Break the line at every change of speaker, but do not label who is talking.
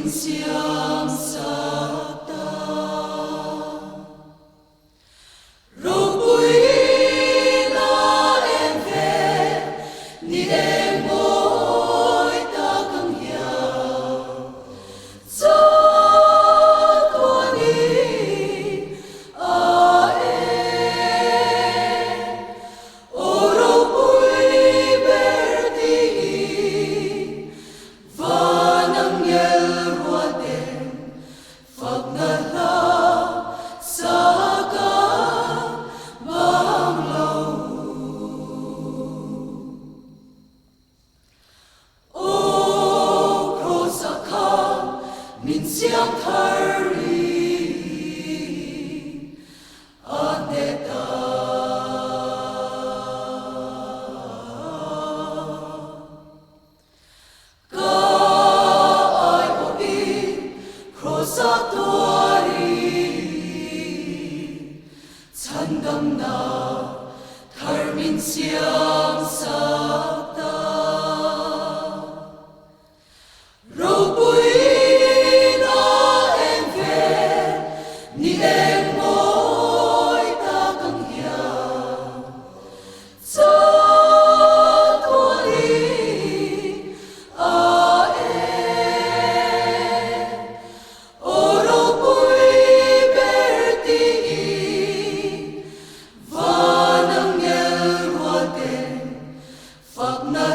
siang sakta rồi bụi na em về ni em môi ta căng hiao cho tua ni a em o rồi bụi berdi và nắng nhel rua đêm phật ngala sa ca bang lâu o krosaka min siang thari aneta 찬감나 닮은 siang sakta rồi bụi na em về ni em môi ta căng hiao cho tua đi a em o rồi bụi berti và nắng nhel rua đêm phật na